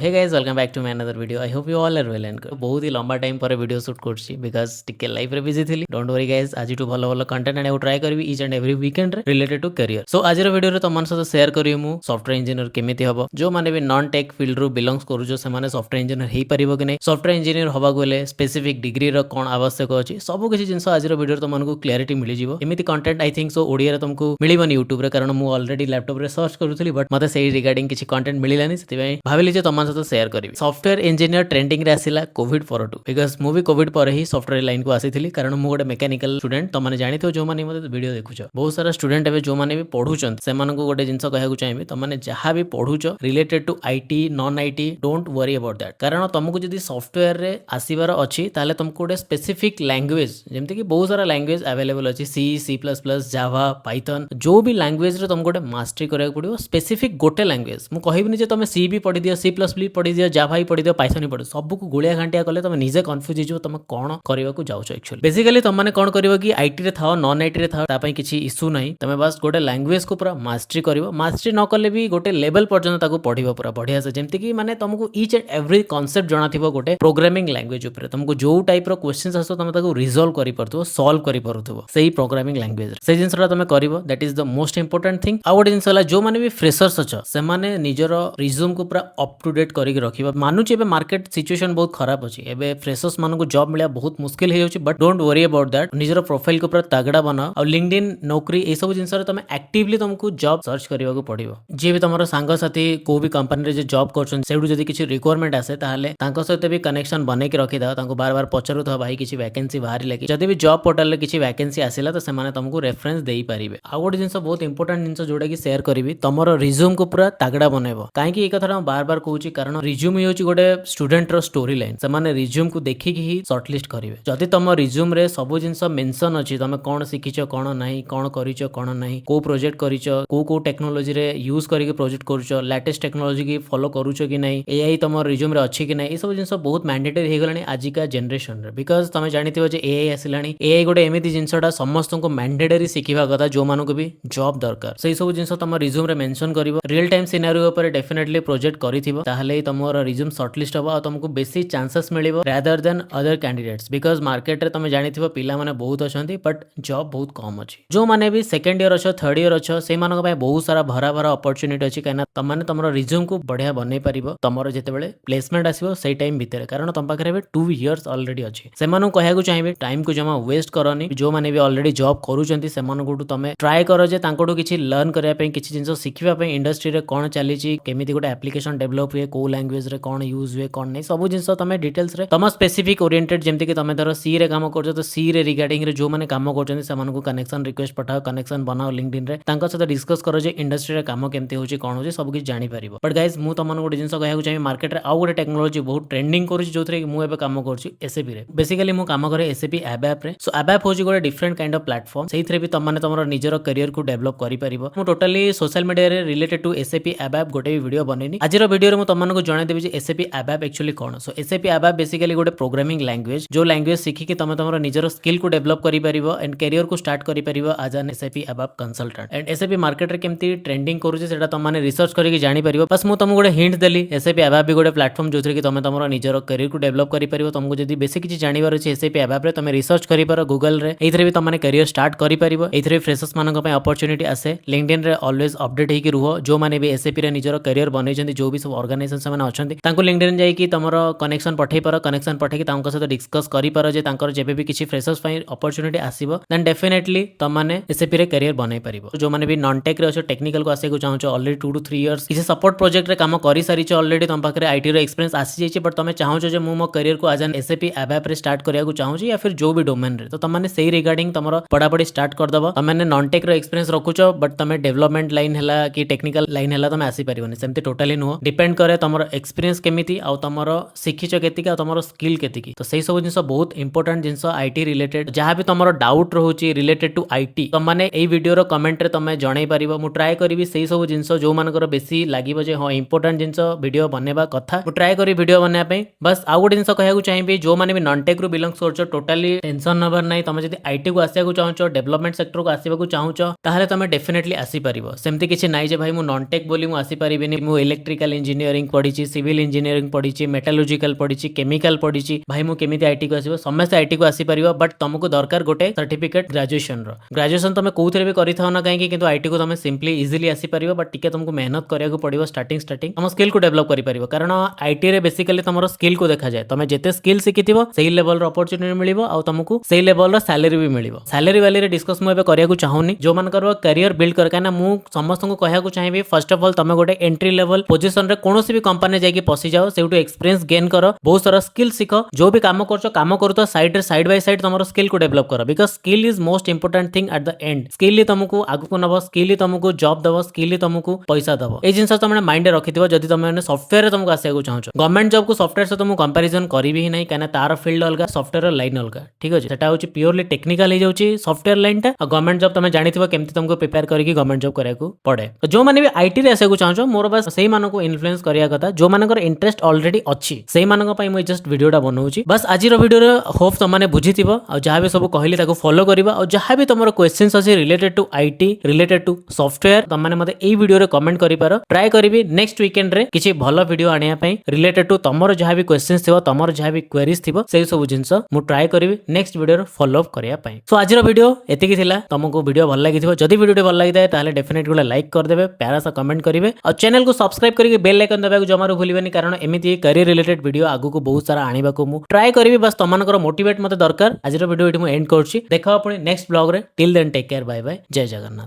Hey guys welcome back to my another video. I hope you all are well and good. बहुत ही लंबा time पर video shoot करछि because टिके life रे बिजी थी। डोंट वरी गाइस, आज टू भलो भलो कंटेंट आने ट्राई करबी ईच एंड एवरी वीकेंड रे रिलेटेड टू करियर। सो आज रो वीडियो रे तमन साथ शेयर करियो मु सॉफ्टवेयर इंजीनियर केमिति हबो। जो माने भी नॉन टेक फील्ड रो बिलोंग्स करू जो से माने सॉफ्टवेयर इंजीनियर हेई परिबो कि नै, सॉफ्टवेयर इंजीनियर हबा गेले स्पेसिफिक डिग्री रो कोन आवश्यक अछि, सब किछि जिंस आज रो वीडियो रे तमन को क्लैरिटी मिलि जिवो। एमिति content I think so Odia रे तुमको मिलिबनी यूट्यूब रे, कारण मु ऑलरेडी लैपटॉप रे सर्च करूथली बट मते सेही रिगार्डिंग किछि कंटेंट मिलिलानी, सेति भाबिली जे तमन साथ शेयर करबी। सॉफ्टवेयर इंजीनियर ट्रेंडिंग रे आसिला कोविड परटू बिकॉज मु भी कोविड पर ही सॉफ्टवेयर लाइन को आसीथिली, कारण मु गोटे मेकानिकल स्टूडेंट। तो माने जानिथो जो माने मते वीडियो देखुछ, बहुत सारा स्टूडेंट एबे जो माने भी पढुछन सेमान को गोटे जिंस कहया को चाहिबे, तो माने जहां भी पढुछ related to IT non IT don't worry about that. कारण तुमको जदी सॉफ्टवेयर रे आसीबार अछि ताले तुमको गोटे स्पेसिफिक लैंग्वेज, जेमति कि बहुत सारा लैंग्वेज अवेलेबल अछि, C C plus plus Java Python, जो भी लैंग्वेज रे तुमको गोटे मास्टरी करया पड़ियो। स्पेसिफिक गोटे लैंग्वेज मु कहिबनी जे तुम सी भी पढि दियो, सी प्लस प्लस पढि दियो, जावा ही पढि दियो, पाइथन ही पढि, सब को गुलिया घांटिया कले तुम निजे कन्फ्यूज हो तुम कौन करने को जाऊछ। एक्चुअली बेसिकली तुम मैंने कौन कर कि आईटी रे थाओ नॉन आईटी रे थाओ तापाई किछि इशू नहीं, तुम बस गोटे लैंग्वेज को पूरा मास्टरी करिवो। मास्टरी न कले भी गोटे लेवल पर्यंत ताको पढिबो पूरा बढ़िया से, जेमति कि माने तुमको ईच एंड एवरी कांसेप्ट जणा थिबो गोटे प्रोग्रामिंग लैंग्वेज ऊपर। तुमको जो टाइप रो क्वेश्चंस आसो तुम ताको रिजॉल्व करि परथो, सॉल्व करि परथो सेही प्रोग्रामिंग लैंग्वेज से जिंसरा तुम करिवो। That is the most important thing. आ गोटे जिंस होला जो माने भी फ्रेशर्स अछ से माने निजर रिज्यूम को पूरा अप टू डेट करि रखिबो। मानुची एबे मार्केट सिचुएशन बहुत खराब अछि, एबे फ्रेशर्स मान को जॉब मिलिया बहुत मुश्किल हो, but don't worry about that. निजर प्रोफाइल को पूरा तगड़ा बनाओ और लिंक्डइन नौकरी ए सब जिंस तुम एक्टिवली तुमको जॉब सर्च करने को पड़ो। जी भी तुम सांग साथी को भी कंपनी रे जॉब कर जदि किसी रिक्वायरमेंट आसे ताहले तांको सहित भी कनेक्शन बनै के रखी दाओ। तांको बार बार पचारू था भाई किसी वैकेंसी बाहर लगे, जदि भी जॉब पोर्टल किसी वैकेंसी आसिला तो से तुमको रेफरेंस दे पारिबे। आ गोटे जिंस बहुत इंपोर्टेंट जिंस जोटा कि शेयर करी, तुम रिज्यूम को पूरा तगड़ा बनैबो। कहीं कथा बार बार कहूँ, कारण रिज्यूम ही होची गोटे स्टूडेंट रो स्टोरी लाइन। से रिज्यूम को देखिकी ही शॉर्टलिस्ट करेंगे। जदि तुम रिज्यूम रे सब जिनस मेंशन अछि, तुम कौन शिखिच कौन नहीं, कौन करिच कौन नहीं, को प्रोजेक्ट करिच, को टेक्नोलॉजी रे यूज करके प्रोजेक्ट करुच, लेटेस्ट टेक्नोलॉजी की फॉलो करुच कि नहीं, एआई तुम रिज्यूम रे अछि कि नहीं, ये सब जिनस बहुत मैंडेटरी हो गलानी आजिका जनरेशन रे। बिकॉज तुम जानिथिबो जे एआई आसिलानी, एआई गोटे एमिति जिनसटा समस्त को मैंडेटरी शिखिबा कथा जो मानको को भी जॉब दरकार। से सब जिनस तुम रिज्यूम रे मेंशन करिवो। रियल टाइम सिनेरियो ऊपर डेफिनेटली प्रोजेक्ट करिथिबो, ताहले तुमर रिज्यूम शॉर्टलिस्ट होबा और तुमको बेसी चांसेस मिलिबो rather than other candidates. Because market रे तुम जानिथिबो पिला माने बहुत अछंती बट जॉब बहुत कम अछि। जो माने भी सेकंड ईयर अछो थर्ड ईयर अछो से मानक पय बहुत सारा भरा भरा अपॉर्चुनिटी अछि, काना तुम माने तुमर रिज्यूम को बढ़िया बनै परिबो तुमर जेतेबेले प्लेसमेंट आसीबो सेही टाइम भितर, कारण तुम पाखरे बे 2 इयर्स ऑलरेडी अछि। से मानक कहया को चाहिबे टाइम को जमा वेस्ट करनी। जो माने भी ऑलरेडी जॉब करूचंती से मानक तुमे ट्राई करो जे तांकोटू किछि लर्न करया पय, किछि जिंस सिखिबा पय, इंडस्ट्री रे कोन चली छि, केमिति गोटे एप्लीकेशन डेवलप हुए, को लैंग्वेज रे कोन यूज हुए कोन नै, सब जिंस तुमे डिटेल्स रे तुम स्पेसिफिक ओरिएंटेड, जेमति कि तुमे धर सी रे काम करछो तो सी रे रिगार्डिंग रे जो माने काम करछन से मानको कनेक्शन रिक्वेस्ट पठाओ, कनेक्शन बनाओ लिंक्डइन रे, तांका साथ डिस्कस करो जे इंडस्ट्री रे काम केमति होची कोन होची सब किछ जानि परिबो। बट गाइस मु तमन गोटे जिंस कहया को चाहिए, मार्केट रे आ गोटे टेक्नोलॉजी बहुत ट्रेंडिंग करछि जोथरे मु एबे काम करछि एसएपी रे। बेसिकली मु काम करे एसएपी ऐप रे। सो ऐप होची गोटे डिफरेंट काइंड ऑफ प्लेटफॉर्म, सेइथरे भी तुम माने तुमरो निजरो करियर को डेवलप करि परिबो। मु टोटली सोशल मीडिया रे रिलेटेड टू एसएपी ऐप गोटे भी वीडियो बनेनी। आजिरो वीडियो रे मु तुमन को जणाइ देबी जे एसएपी ऐप एक्चुअली कोन। सो एसएपी ऐप बेसिकली गोटे प्रोग्रामिंग लैंग्वेज, जो लैंग्वेज सीखी कि तुम तुमरो निजरो स्किल को डेवलप करि परिबो एंड करियर को स्टार्ट करि परिबो as an SAP app consultant. And SAP market रे केमती ट्रेंडिंग करूची सेटा तुम माने रिसर्च करिके जानि परिबो। बस मु तुमको गोटे हिंट देली, एसएपी ऐप भी गोटे प्लेटफॉर्म जोथरे कि तुम तुमरो निजरो करियर को डेवलप करि परिबो। तुमको जदी बेसिक किछि जानिबार अछि एसएपी ऐप रे, तुम रिसर्च करि पारो गूगल रे, एथरे भी तुम माने करियर स्टार्ट करि परिबो। एथरे फ्रेशर्स मानक पय अपॉर्चुनिटी आसे। लिंक्डइन रे ऑलवेज अपडेट हेकि रुहो। जो माने भी एसएपी रे निजरो करियर बनै छथि, जो भी सब ऑर्गेनाइजेशन से माने अछंती, तांको लिंक्डइन जाई कि तुमरो कनेक्शन पठै पारो, कनेक्शन पठै कि तांको साथ डिस्कस करि पारो जे तांकर जेबे भी किछि फ्रेशर्स पय अपॉर्चुनिटी आसीबो देन डेफिनेटली तुम माने एसएपी रे करियर बनै परिबो। जो माने भी नॉन टेक रे अछो, टेक्निकल को आसे को चाहछो, ऑलरेडी 2 to 3 इयर्स किछि सपोर्ट प्रोजेक्ट रे काम करि सारी छ ऑलरेडी, तुम पाखरे आईटी रो एक्सपीरियंस आसी जाइछ, बट तुम चाहछो जे मु मो करियर को एज एन एसएपी ऐप रे स्टार्ट करिया को चाहछी या फिर जो भी डोमेन रे, तो तुम माने सेही रिगार्डिंग तुमरो पढापढी स्टार्ट कर दबो। तुम माने नॉन टेक रो एक्सपीरियंस रखुछो बट तुम डेवलपमेंट लाइन हैला कि टेक्निकल लाइन हैला तुम आसी परिबोनी, सेमती टोटली नुहो। डिपेंड करे तुमरो एक्सपीरियंस केमिति आ तुमरो शिखिछ केतिकी आ तुमरो स्किल केतिकी। तो सेही सब जिंस बहुत इंपोर्टेंट जिंस आईटी रिलेटेड, जहां भी तुमरो डाउट रहउची रिलेटेड टू आईटी, तुम माने एई वीडियो रो कमेंट रे तुम जणाई परिबो। मु ट्राई करबी सेही सब जिंस जो मानकर बेसी लागिबो जे हां इंपोर्टेंट जिंस वीडियो बनेबा कथा, मु ट्राई करी वीडियो बनेबा पई। बस आ गोटे जिंस कहया को चाहिबी, जो माने भी नॉन टेक रो बिलोंग्स करछो टोटली टेंशन नबर नै। तुम जदी आईटी को आसिया को चाहछो, डेवलपमेंट सेक्टर को आसीबा को चाहछो, ताहले तुम डेफिनेटली आसी परिबो। सेमती किछि नाइ जे भाई मु नॉन टेक बोली मु आसी परिबिनी, मु इलेक्ट्रिकल इंजीनियरिंग पढ़ी, सिविल इंजीनियरिंग पढ़ी, मेटालोजिकल पढ़ी, केमिकल पढ़ी, भाई मु केमिति आईटी को आसीबो, समस्त आईटी को आसी परिबो, बट तुमको दरकार गोटे सर्टिफिकेट ग्रेजुएशन रो। ग्रेजुएशन तुम कोउथरे भी करि थाओ ना काहे किंतु आईटी को तुम सिंपली इजीली आसी परिबो, बट टिके तुमको मेहनत करिया को पड़िबो स्टार्टिंग तुम स्किल को डेवलप करि परिबो, कारण आईटी रे बेसिकली तुमरो स्किल को देखा जाए। तुम जेते स्किल शिखिथिबो सेही लेवल रो अपॉर्चुनिटी मिलिबो आ तुमको सेही लेवल रो सैलरी भी मिलिबो। सैलरी वाली रे डिस्कस मु एबे करिया को चाहूनी, जो मानकर करियर बिल्ड कर काना मु समस्त को कहया को चाहिबी फर्स्ट ऑफ ऑल तुम गोटे एंट्री लेवल पोजीशन रे कोनोसी भी कंपनी जाके पसी जाओ, सेउटू एक्सपीरियंस गेन करो, बहुत सारा स्किल सीखो, जो भी काम करछो काम करतो साइड बाय साइड तुमरो स्किल को डेवलप करो, because skill is most important thing at the end. Skill ही तुमको आगु को नबो, स्किल ही तुमको जॉब दबो, स्किल ही तुमको पैसा दबो। ए जिंस तुम माइंड रे रखिथिबो जदी तुम माने सॉफ्टवेयर रे तुमको आसिया को चाहछो। गवर्नमेंट जॉब को सॉफ्टवेयर से तुम कंपैरिजन करिवि ही नहीं, काना तार फील्ड अलगा, सॉफ्टवेयर लाइन अलगा, ठीक अछि। सेटा होची प्योरली टेक्निकल हे जाउची सॉफ्टवेयर लाइन टा, गवर्नमेंट जॉब तुम जानिथिबो केमति तुमको प्रिपेयर करके गवर्नमेंट जॉब करिया को पड़े। तो जो माने भी आईटी रे आसिया को चाहछो, मोर बस सेही मानको इन्फ्लुएंस करिया कथा, जो मानकर इंटरेस्ट ऑलरेडी अछि सेही मानको पई मु जस्ट वीडियोटा बनौची। बस आज रो वीडियो रे होप तुम माने बुझिथिबो, आ जहां भी सब कहली ताको फॉलो करिबा, और जहां भी तुमरो क्वेश्चंस अछि related to IT, related to software, तुम माने मते एई वीडियो रे कमेंट करि पारो। ट्राई करबी नेक्स्ट वीकेंड रे किछि भलो वीडियो आनिया पई रिलेटेड टू तुमरो जहां भी क्वेश्चंस थिबो, तुमरो जहां भी क्वेरीज थिबो, सेही सब जिंस मु ट्राई करबी नेक्स्ट वीडियो रे फॉलो अप करिया पई। सो आज रो वीडियो एतिकी थिला। तुमको वीडियो भल लागिथिबो, जदी वीडियो भल लागिताय ताले डेफिनेटली गोटे लाइक कर देबे, प्यारा सा कमेंट करिवे, और चैनल को सब्सक्राइब करके बेल आइकन दबाको जमारो भूलिबेनी, कारण एमिति करियर रिलेटेड वीडियो आगु को बहुत सारा आनिबा को मु ट्राई करबी। बस तुमनकर मोटिवेट मते दरकार। आज रो वीडियो एठी मु एंड करछि, देखा पुणी नेक्स्ट ब्लॉग रे। Till then take care, bye bye, जय जगन्नाथ।